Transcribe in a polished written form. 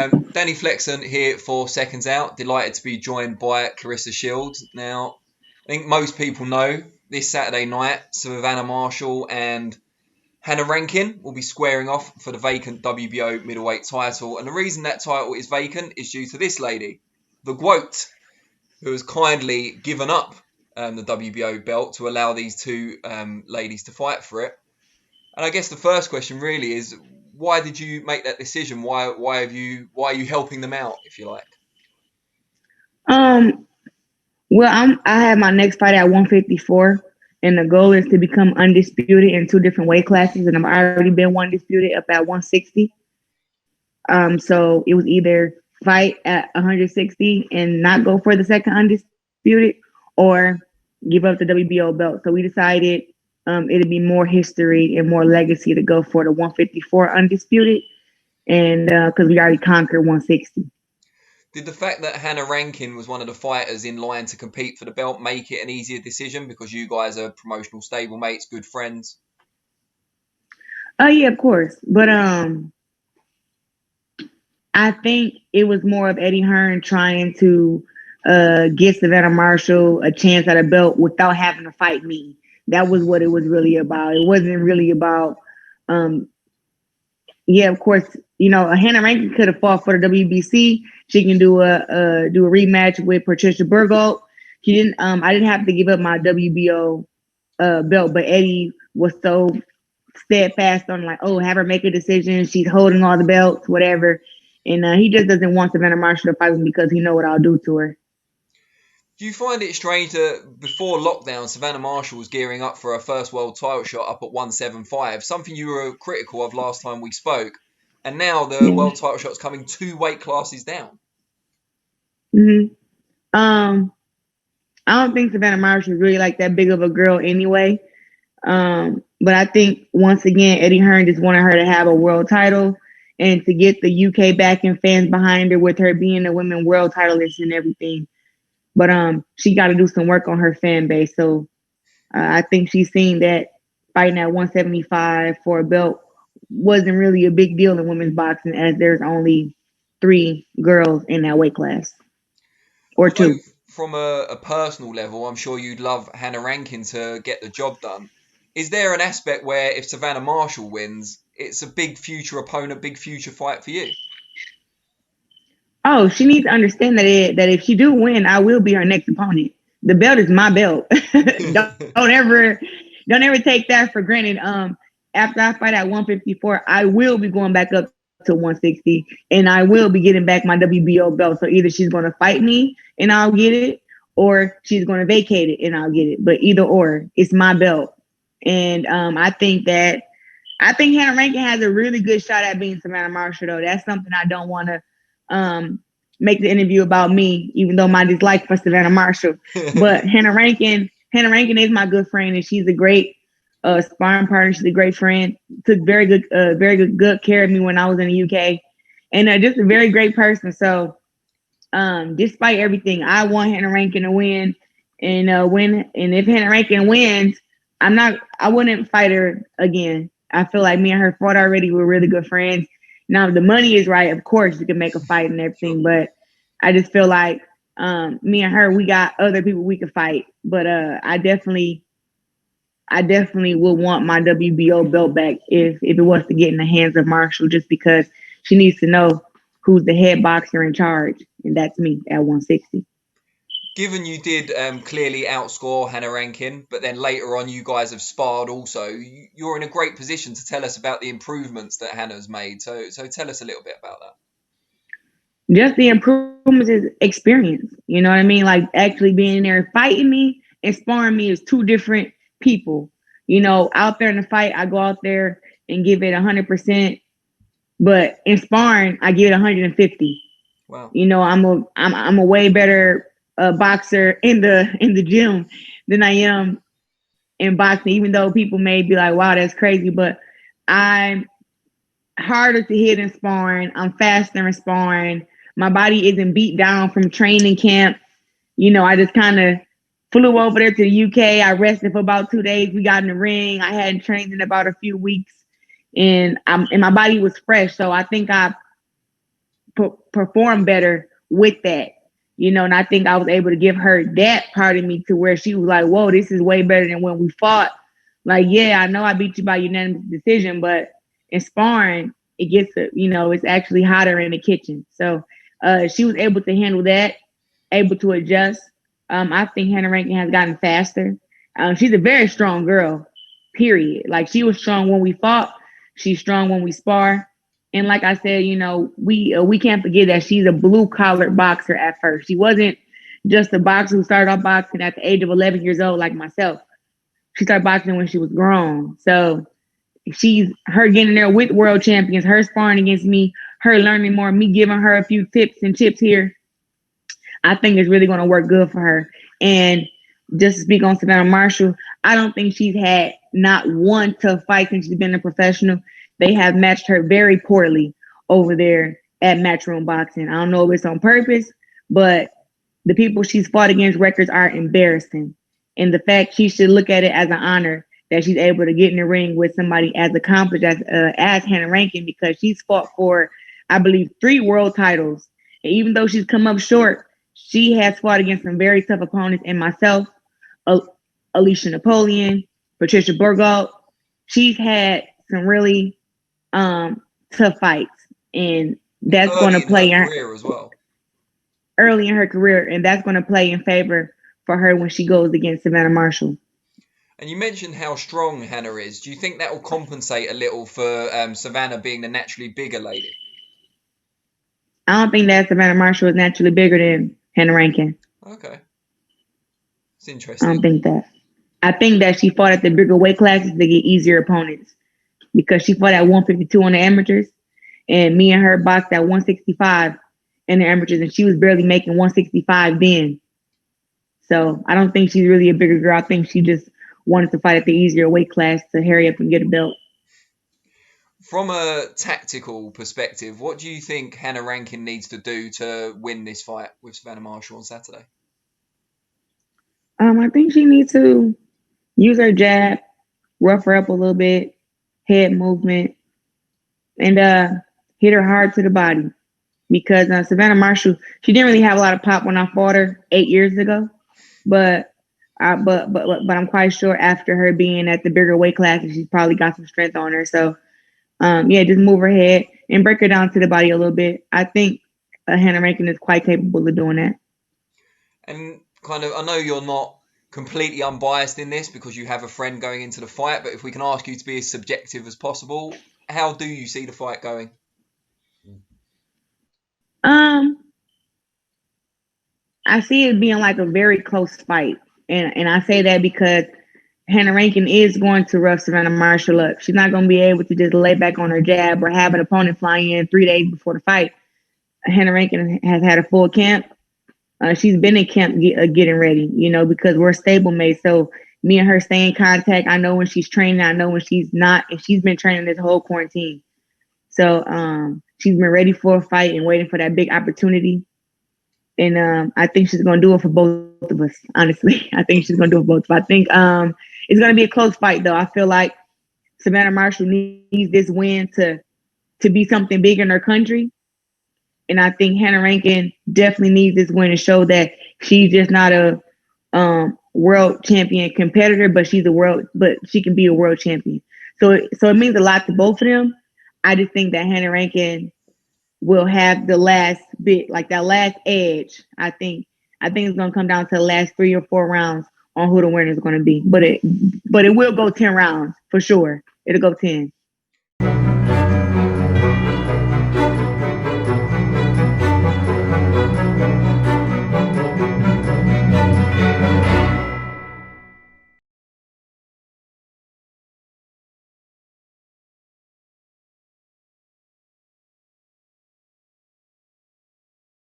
Danny Flexon here for Seconds Out. Delighted to be joined by Claressa Shields. Now, I think most people know this Saturday night, Savannah Marshall and Hannnah Rankin will be squaring off for the vacant WBO middleweight title. And the reason that title is vacant is due to this lady, the GWOAT, who has kindly given up the WBO belt to allow these two ladies to fight for it. And I guess the first question really is, why did you make that decision? Why are you helping them out, if you like? Um, well, I have my next fight at 154, and the goal is to become undisputed in two different weight classes, and I've already been one disputed up at 160. So it was either fight at 160 and not go for the second undisputed, or give up the WBO belt. So we decided it'd be more history and more legacy to go for the 154 undisputed, and because we already conquered 160. Did the fact that Hannnah Rankin was one of the fighters in line to compete for the belt make it an easier decision because you guys are promotional stablemates, good friends? Oh yeah, of course. But I think it was more of Eddie Hearn trying to give Savannah Marshall a chance at a belt without having to fight me. That was what it was really about. It wasn't really about, um, yeah, of course, Hannnah Rankin could have fought for the WBC. She can do a rematch with Patricia Burgold. She didn't. I didn't have to give up my WBO belt, but Eddie was so steadfast on like, oh, have her make a decision. She's holding all the belts, whatever. And he just doesn't want Savannah Marshall to fight me because he know what I'll do to her. Do you find it strange that before lockdown, Savannah Marshall was gearing up for her first world title shot up at 175, something you were critical of last time we spoke, and now the Yeah. world title shot's coming two weight classes down? hmm Um, I don't think Savannah Marshall is really like that big of a girl anyway. But I think once again, Eddie Hearn just wanted her to have a world title and to get the UK back and fans behind her with her being a women world titleist and everything. But she got to do some work on her fan base. So I think she's seen that fighting at 175 for a belt wasn't really a big deal in women's boxing, as there's only three girls in that weight class, or Although two. from a personal level, I'm sure you'd love Hannnah Rankin to get the job done. Is there an aspect where if Savannah Marshall wins, it's a big future opponent, big future fight for you? Oh, she needs to understand that if she do win, I will be her next opponent. The belt is my belt. Don't ever take that for granted. After I fight at 154, I will be going back up to 160, and I will be getting back my WBO belt. So either she's going to fight me and I'll get it, or she's going to vacate it and I'll get it. But either or, it's my belt. And I think Hannnah Rankin has a really good shot at being Savannah Marshall, though. That's something I don't want to um, make the interview about me, even though my dislike for Savannah Marshall. But Hannnah Rankin is my good friend, and she's a great sparring partner. She's a great friend. Took very good care of me when I was in the UK, and just a very great person. So, despite everything, I want Hannnah Rankin to win, and if Hannnah Rankin wins, I wouldn't fight her again. I feel like me and her fought already. We're really good friends. Now, if the money is right, of course, you can make a fight and Sure. everything. But I just feel like me and her, we got other people we could fight. But I definitely would want my WBO belt back if it was to get in the hands of Marshall, just because she needs to know who's the head boxer in charge, and that's me at 160. Given you did clearly outscore Hannnah Rankin, but then later on you guys have sparred also, you're in a great position to tell us about the improvements that Hannah's made. So tell us a little bit about that. Just the improvements is experience. You know what I mean? Like actually being there and fighting me and sparring me is two different people. Out there in the fight, I go out there and give it 100%, but in sparring, I give it 150. Wow. I'm a way better boxer in the gym than I am in boxing. Even though people may be like, "Wow, that's crazy," but I'm harder to hit in sparring. I'm faster in sparring. My body isn't beat down from training camp. I just kind of flew over there to the UK. I rested for about 2 days. We got in the ring. I hadn't trained in about a few weeks, and my body was fresh. So I think I perform better with that. You know, and I think I was able to give her that part of me to where she was like, whoa, this is way better than when we fought. Like, yeah, I know I beat you by unanimous decision, but in sparring, it gets, it's actually hotter in the kitchen. So she was able to handle that, able to adjust. I think Hannnah Rankin has gotten faster. She's a very strong girl, period. Like, she was strong when we fought. She's strong when we spar. And like I said, we can't forget that she's a blue-collar boxer at first. She wasn't just a boxer who started off boxing at the age of 11 years old like myself. She started boxing when she was grown. So her getting there with world champions, her sparring against me, her learning more, me giving her a few tips and chips here, I think it's really going to work good for her. And just to speak on Savannah Marshall, I don't think she's had not one tough fight since she's been a professional. They have matched her very poorly over there at Matchroom Boxing. I don't know if it's on purpose, but the people she's fought against records are embarrassing. And the fact she should look at it as an honor that she's able to get in the ring with somebody as accomplished as Hannnah Rankin, because she's fought for, I believe, 3 world titles. And even though she's come up short, she has fought against some very tough opponents, and myself, Alicia Napoleon, Patricia Burgalt. She's had some really tough fights, and that's going to play in her career as well. Early in her career, and that's going to play in favor for her when she goes against Savannah Marshall. And you mentioned how strong Hannnah is. Do you think that will compensate a little for Savannah being the naturally bigger lady? I don't think that Savannah Marshall is naturally bigger than Hannnah Rankin. Okay. It's interesting. I don't think that. I think that she fought at the bigger weight classes to get easier opponents, because she fought at 152 on the amateurs, and me and her boxed at 165 in the amateurs, and she was barely making 165 then. So I don't think she's really a bigger girl. I think she just wanted to fight at the easier weight class to hurry up and get a belt. From a tactical perspective, what do you think Hannnah Rankin needs to do to win this fight with Savannah Marshall on Saturday? I think she needs to use her jab, rough her up a little bit, head movement, and hit her hard to the body. Because Savannah Marshall, she didn't really have a lot of pop when I fought her 8 years ago, but I'm quite sure after her being at the bigger weight classes, she's probably got some strength on her. So, just move her head and break her down to the body a little bit. I think Hannnah Rankin is quite capable of doing that. And kind of, I know you're not completely unbiased in this because you have a friend going into the fight, but if we can ask you to be as subjective as possible, how do you see the fight going? I see it being like a very close fight. And I say that because Hannnah Rankin is going to rough Savannah Marshall up. She's not going to be able to just lay back on her jab or have an opponent flying in 3 days before the fight. Hannnah Rankin has had a full camp. She's been in camp getting ready, because we're stablemates. So me and her stay in contact. I know when she's training. I know when she's not. And she's been training this whole quarantine. So she's been ready for a fight and waiting for that big opportunity. And I think she's going to do it for both of us, honestly. I think she's going to do it for both of us. I think it's going to be a close fight, though. I feel like Savannah Marshall needs this win to be something big in her country. And I think Hannnah Rankin definitely needs this win to show that she's just not a world champion competitor, but she can be a world champion. So it means a lot to both of them. I just think that Hannnah Rankin will have the last bit, like that last edge. I think it's going to come down to the last 3 or 4 rounds on who the winner is going to be. But it will go 10 rounds for sure. It'll go 10.